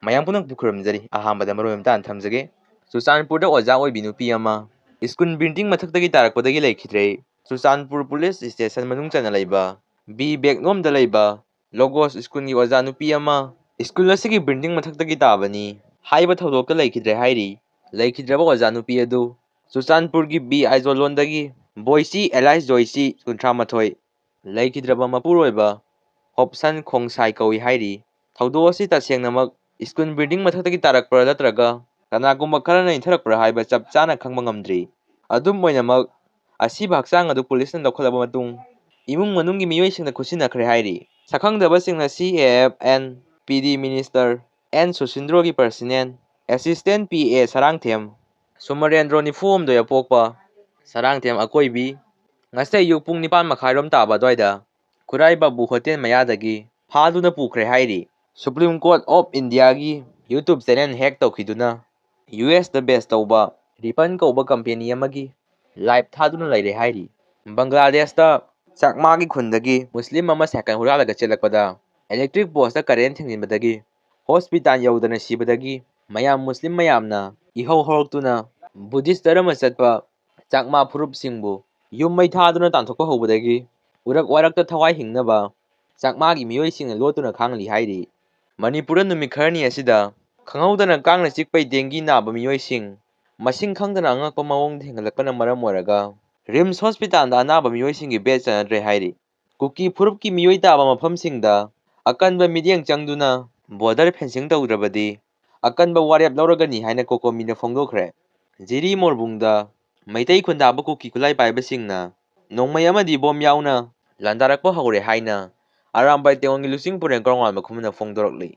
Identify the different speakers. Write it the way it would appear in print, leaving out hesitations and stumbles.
Speaker 1: ꯃꯌꯥꯝ ꯄꯨꯝꯅꯃꯛꯄꯨ ꯈꯨꯔꯨꯝꯖꯔꯤ ꯑꯍꯥꯟꯕꯗ ꯃꯔꯣꯏ ꯑꯃꯇ ꯊꯝꯖꯒꯦ ꯆꯨꯔꯆꯥꯟꯄꯨꯔꯗ ꯑꯣꯖꯥ ꯑꯣꯏꯕꯤ ꯅꯨꯄꯤ ꯑꯃ ꯁ꯭ꯀꯨꯜ ꯕꯤꯜꯗꯤꯡ ꯃꯊꯛꯇꯒꯤ ꯇꯥꯔꯛꯄꯗꯒꯤ ꯂꯩꯈꯤꯗ꯭ꯔꯦ ꯆꯨꯔꯆꯥꯟꯄꯨꯔ ꯄꯨꯂꯤꯁ ꯁ꯭ꯇꯦꯁꯟ ꯃꯅꯨꯡ ꯆꯟꯅ ꯂꯩꯕ ꯕꯤ ꯕꯦꯛꯂꯣꯝꯗ ꯂꯩꯕ ꯂꯣꯒꯣꯁ ꯁ꯭ꯀꯨꯜꯒꯤ ꯑꯣꯖꯥ ꯅꯨꯄꯤ ꯑꯃ ꯁ꯭ꯀꯨꯜ ꯑꯁꯤꯒꯤ ꯕꯤꯜꯗꯤꯡ ꯃꯊꯛꯇꯒꯤ ꯇꯥꯕꯅꯤ ꯍꯥꯏꯕ ꯊꯧꯗꯣꯛꯇ ꯂꯩꯈꯤꯗ꯭ꯔꯦ ꯍꯥꯏꯔꯤ ꯂꯩꯈꯤꯗ꯭ꯔꯕ ꯑꯣꯖꯥ ꯅꯨꯄꯤ ꯑꯗꯨ ꯆꯨꯔꯆꯥꯟꯄꯨꯔꯒꯤ ꯕꯤ ꯑꯥꯏꯖꯣꯂꯣꯟꯗꯒꯤ ꯕꯣꯏꯁꯤ ꯑꯦꯂꯥꯏꯁ ꯖꯣꯏꯁꯤ 38 ꯂꯩꯈꯤꯗ꯭ꯔꯕ ꯃꯄꯨꯔꯣꯏꯕ ꯍꯣꯞꯁꯟ ꯈꯣꯡꯁꯥꯏ ꯀꯧꯏ ꯍꯥꯏꯔꯤ ꯊꯧꯗꯣꯛ ꯑꯁꯤ ꯇꯁꯦꯡꯅꯃꯛ ꯁ꯭ꯀꯨꯜ ꯕꯤꯜꯗꯤꯡ ꯃꯊꯛꯇꯒꯤ ꯇꯥꯔꯛꯄ꯭ꯔꯥ ꯅꯠꯇ꯭ꯔꯒ ꯀꯅꯥꯒꯨꯝꯕ ꯈꯔꯅ ꯏꯟꯊꯔꯛꯄ꯭ꯔꯥ ꯍꯥꯏꯕ ꯆꯞ ꯆꯥꯅ ꯈꯪꯕ ꯉꯝꯗ꯭ꯔꯤ ꯑꯗꯨꯝ ꯑꯣꯏꯅꯃꯛ ꯑꯁꯤꯕ ꯍꯛꯆꯥꯡ ꯑꯗꯨ ꯄꯨꯂꯤꯁꯅ ꯂꯧꯈꯠꯂꯕ ꯃꯇꯨꯡ ꯏꯃꯨꯡ ꯃꯅꯨꯡꯒꯤ ꯃꯤꯑꯣꯏꯁꯤꯡꯅ ꯈꯨꯠꯁꯤꯟꯅꯈ꯭ꯔꯦ ꯍꯥꯏꯔꯤ ꯁꯛꯈꯪꯗꯕꯁꯤꯡꯅ CAFN PD ꯃꯤꯅꯤꯁꯇꯔ N ꯁꯨꯁꯤꯟꯗ꯭ꯔꯣꯒꯤ personal assistant PA Sarangthem Sumarendro 94 ꯄꯣꯛꯄ ꯁꯔꯥꯡꯊꯦꯝ ꯑꯀꯣꯏꯕꯤ ꯉꯁꯤ ꯑꯌꯨꯛ ꯄꯨꯡ 9:30 ꯇꯥꯕ ꯑꯗꯨꯋꯥꯏꯗ ꯈꯨꯔꯥꯏꯕꯥꯕꯨ ꯍꯣꯇꯦꯜ ꯃꯌꯥꯗꯒꯤ ꯐꯥꯗꯨꯅ ꯄꯨꯈ꯭ꯔꯦ ꯍꯥꯏꯔꯤ ꯁꯨꯄ꯭ꯔꯤꯝ ꯀꯣꯔꯠ ꯑꯣꯐ ꯏꯟꯗꯤꯌꯥꯒꯤ ꯌꯨꯇ꯭ꯌꯨꯕ ꯆꯦꯅꯦꯜ ꯍꯦꯛ ꯇꯧꯈꯤꯗꯨꯅ USꯗ ꯕꯦꯁ ꯇꯧꯕ ꯔꯤꯄꯟ ꯀꯧꯕ ꯀꯝꯄꯦꯅꯤ ꯑꯃꯒꯤ ꯂꯥꯏꯚ ꯊꯥꯗꯨꯅ ꯂꯩꯔꯦ ꯍꯥꯏꯔꯤ ꯕꯪꯒ꯭ꯂꯥꯗꯦꯁꯇ ꯆꯥꯛꯃꯥꯒꯤ ꯈꯨꯟꯗꯒꯤ ꯃꯨꯁꯂꯤꯝ ꯑꯃ ꯁꯥꯏꯀꯜ ꯍꯨꯔꯥꯜꯂꯒ ꯆꯦꯜꯂꯛꯄꯗ ꯏꯂꯦꯛꯇ꯭ꯔꯤꯛ ꯄꯣꯁꯇ ꯀꯔꯦꯟ ꯊꯤꯡꯖꯤꯟꯕꯗꯒꯤ ꯍꯣꯁꯄꯤꯇꯥꯜ ꯌꯧꯗꯅ ꯁꯤꯕꯗꯒꯤ ꯃꯨꯁꯂꯤꯝ ꯃꯌꯥꯝꯅ ꯏꯍꯧ ꯍꯧꯔꯛꯇꯨꯅ ꯕꯨꯙꯤꯁꯠ ꯙꯔꯃ ꯆꯠꯄ ꯆꯥꯛꯃꯥ ꯐꯨꯔꯨꯞꯁꯤꯡꯕꯨ ꯌꯨꯝ ꯃꯩ ꯊꯥꯗꯨꯅ ꯇꯥꯟꯊꯣꯛꯄ ꯍꯧꯕꯗꯒꯤ ꯎꯔꯛ ꯋꯥꯔꯛꯇ ꯊꯋꯥꯏ ꯍꯤꯡꯅꯕ ꯆꯥꯛꯃꯥꯒꯤ ꯃꯤꯑꯣꯏꯁꯤꯡꯅ ꯂꯣꯠꯇꯨꯅ ꯈꯥꯡꯂꯤ ꯍꯥꯏꯔꯤ ꯃꯅꯤꯄꯨꯔꯗ ꯅꯨꯃꯤꯠ ꯈꯔꯅꯤ ꯑꯁꯤꯗ ꯈꯪꯍꯧꯗꯅ ꯀꯥꯡꯅ ꯆꯤꯛꯄꯩ ꯗꯦꯡꯒꯤ ꯅꯥꯕ ꯃꯤꯑꯣꯏꯁꯤꯡ ꯃꯁꯤꯡ ꯈꯪꯗꯅ ꯑꯉꯛꯄ ꯃꯑꯣꯡꯗ ꯍꯦꯟꯒꯠꯂꯛꯄꯅ ꯃꯔꯝ ꯑꯣꯏꯔꯒ RIMS ꯍꯣꯁꯄꯤꯇꯥꯜꯗ ꯑꯅꯥꯕ ꯃꯤꯑꯣꯏꯁꯤꯡꯒꯤ ꯕꯦꯗ ꯆꯟꯅꯗ꯭ꯔꯦ ꯍꯥꯏꯔꯤ ꯀꯨꯀꯤ ꯐꯨꯔꯨꯞꯀꯤ ꯃꯤꯑꯣꯏ ꯇꯥꯕ ꯃꯐꯝꯁꯤꯡꯗ ꯑꯀꯟꯕ ꯃꯤꯠꯌꯦꯡ ꯆꯪꯗꯨꯅ ꯕꯣꯔꯗꯔ ꯐꯦꯟꯁꯤꯡ ꯇꯧꯗ꯭ꯔꯕꯗꯤ ꯑꯀꯟꯕ ꯋꯥꯔꯦꯞ ꯂꯧꯔꯒꯅꯤ ꯍꯥꯏꯅ ꯀꯣꯀꯣꯃꯤꯅ ꯐꯣꯡꯗꯣꯛꯈ꯭ꯔꯦ ꯖꯤꯔꯤ ꯃꯣꯔꯕꯨꯡꯗ ꯃꯩꯇꯩ ꯈꯨꯟꯗꯥꯕ ꯀꯨꯀꯤ ꯈꯨꯠꯂꯥꯏ ꯄꯥꯏꯕꯁꯤꯡꯅ ꯅꯣꯡꯃꯩ ꯑꯃꯗꯤ ꯕꯣꯝ ꯌꯥꯎꯅ ꯂꯥꯟꯗꯥꯔꯛꯄ ꯍꯧꯔꯦ ꯍꯥꯏꯅ ꯑꯔꯥꯝꯕꯥꯏ ꯇꯦꯡꯉꯣꯟꯒꯤ ꯂꯨꯆꯤꯡ ꯄꯨꯔꯦꯟ ꯀꯣꯔꯉꯥꯟꯕ ꯈꯨꯃꯟꯅ ꯐꯣꯡꯗꯣꯔꯛꯂꯤ